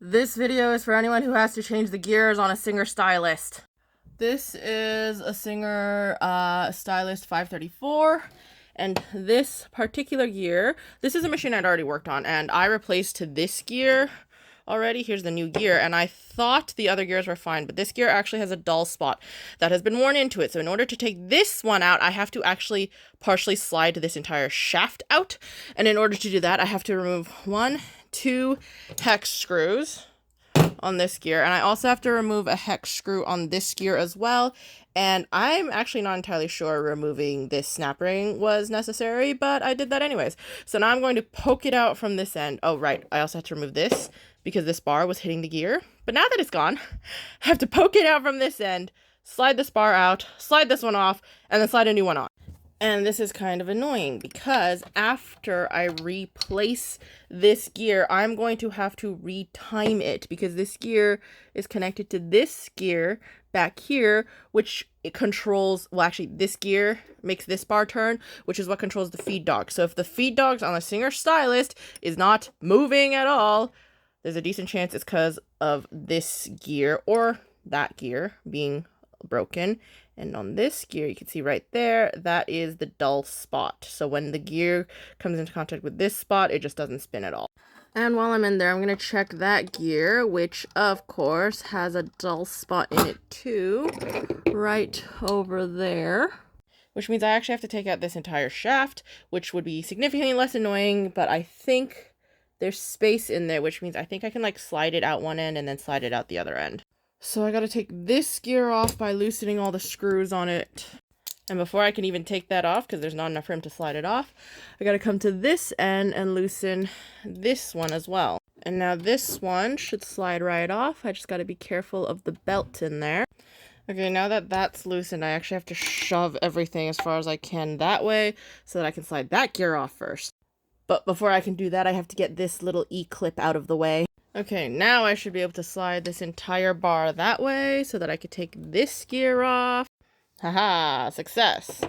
This video is for anyone who has to change the gears on a Singer Stylist. This is a Singer Stylist 534, and this particular gear, this is a machine I'd already worked on, and I replaced this gear already. Here's the new gear, and I thought the other gears were fine, but this gear actually has a dull spot that has been worn into it. So in order to take this one out, I have to actually partially slide this entire shaft out, and in order to do that, I have to remove 2 hex screws on this gear, and I also have to remove a hex screw on this gear as well. And I'm actually not entirely sure removing this snap ring was necessary, but I did that anyways. So now I'm going to poke it out from this end. Oh right, I also have to remove this because this bar was hitting the gear, but now that it's gone, I have to poke it out from this end, slide this bar out, slide this one off, and then slide a new one on. And this is kind of annoying because after I replace this gear, I'm going to have to retime it because this gear is connected to this gear back here, which it controls, well actually this gear makes this bar turn, which is what controls the feed dog. So if the feed dogs on the Singer Stylist is not moving at all, there's a decent chance it's because of this gear or that gear being broken. And on this gear, you can see right there, that is the dull spot. So when the gear comes into contact with this spot, it just doesn't spin at all. And while I'm in there, I'm going to check that gear, which of course has a dull spot in it too, right over there. Which means I actually have to take out this entire shaft, which would be significantly less annoying, but I think there's space in there, which means I think I can like slide it out one end and then slide it out the other end. So I gotta take this gear off by loosening all the screws on it. And before I can even take that off, because there's not enough room to slide it off, I gotta come to this end and loosen this one as well. And now this one should slide right off. I just gotta be careful of the belt in there. Okay, now that that's loosened, I actually have to shove everything as far as I can that way so that I can slide that gear off first. But before I can do that, I have to get this little E-clip out of the way. Okay, now I should be able to slide this entire bar that way so that I could take this gear off. Haha, success.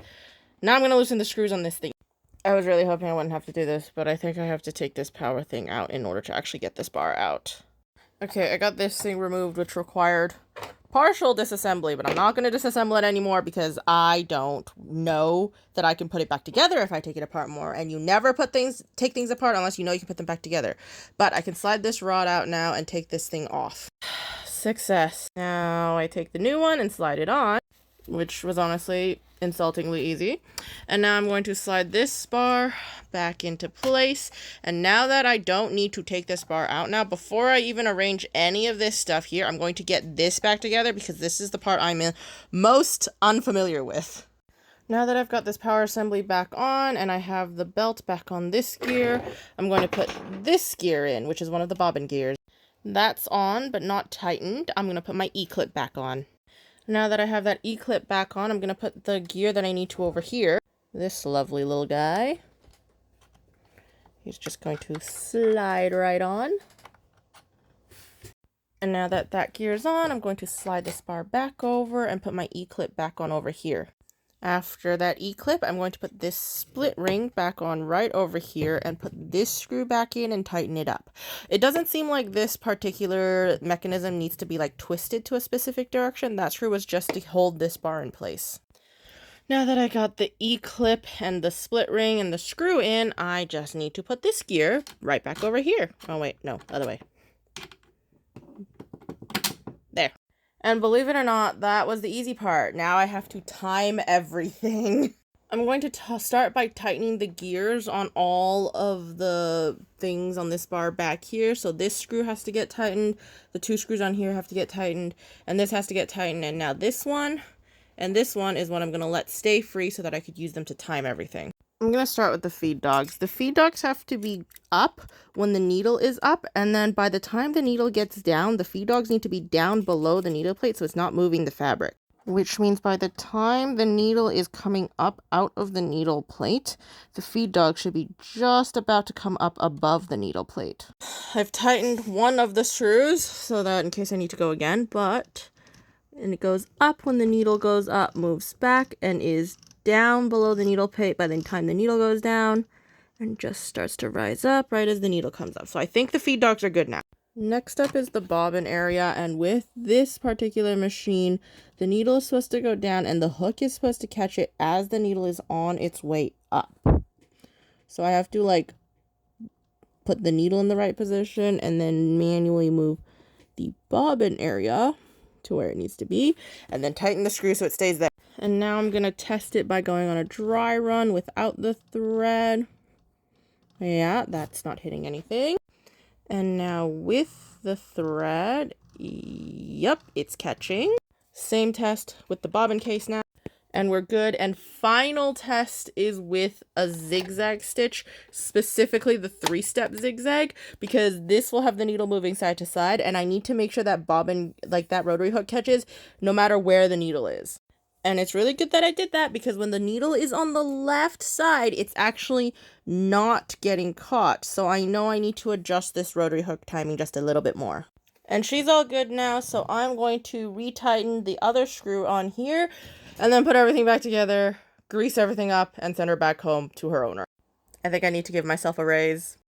Now I'm going to loosen the screws on this thing. I was really hoping I wouldn't have to do this, but I think I have to take this power thing out in order to actually get this bar out. Okay, I got this thing removed, which required partial disassembly, but I'm not going to disassemble it anymore because I don't know that I can put it back together if I take it apart more, and you never take things apart unless you know you can put them back together. But I can slide this rod out now and take this thing off. Success. Now I take the new one and slide it on, which was honestly insultingly easy. And now I'm going to slide this bar back into place. And now that I don't need to take this bar out now, before I even arrange any of this stuff here, I'm going to get this back together because this is the part I'm most unfamiliar with. Now that I've got this power assembly back on and I have the belt back on this gear, I'm going to put this gear in, which is one of the bobbin gears. That's on, but not tightened. I'm going to put my E-clip back on. Now that I have that E-clip back on, I'm going to put the gear that I need to over here. This lovely little guy. He's just going to slide right on. And now that that gear's on, I'm going to slide this bar back over and put my E-clip back on over here. After that E-clip, I'm going to put this split ring back on right over here and put this screw back in and tighten it up. It doesn't seem like this particular mechanism needs to be like twisted to a specific direction. That screw was just to hold this bar in place. Now that I got the E-clip and the split ring and the screw in, I just need to put this gear right back over here. Oh wait, no, other way. There. And believe it or not, that was the easy part. Now I have to time everything. I'm going to start by tightening the gears on all of the things on this bar back here. So this screw has to get tightened, the 2 screws on here have to get tightened, and this has to get tightened. And now this one and this one is what I'm going to let stay free so that I could use them to time everything. I'm going to start with the feed dogs. The feed dogs have to be up when the needle is up, and then by the time the needle gets down, the feed dogs need to be down below the needle plate so it's not moving the fabric. Which means by the time the needle is coming up out of the needle plate, the feed dog should be just about to come up above the needle plate. I've tightened one of the screws so that in case I need to go again, and it goes up when the needle goes up, moves back, and is down below the needle plate by the time the needle goes down, and just starts to rise up right as the needle comes up. So I think the feed dogs are good now. Next up is the bobbin area, and with this particular machine, the needle is supposed to go down and the hook is supposed to catch it as the needle is on its way up. So I have to like put the needle in the right position and then manually move the bobbin area to where it needs to be, and then tighten the screw so it stays there. And now I'm going to test it by going on a dry run without the thread. Yeah, that's not hitting anything. And now with the thread, yep, it's catching. Same test with the bobbin case now. And we're good. And final test is with a zigzag stitch, specifically the 3-step zigzag, because this will have the needle moving side to side, and I need to make sure that bobbin, like that rotary hook, catches no matter where the needle is. And it's really good that I did that, because when the needle is on the left side, it's actually not getting caught. So I know I need to adjust this rotary hook timing just a little bit more. And she's all good now, so I'm going to retighten the other screw on here, and then put everything back together, grease everything up, and send her back home to her owner. I think I need to give myself a raise.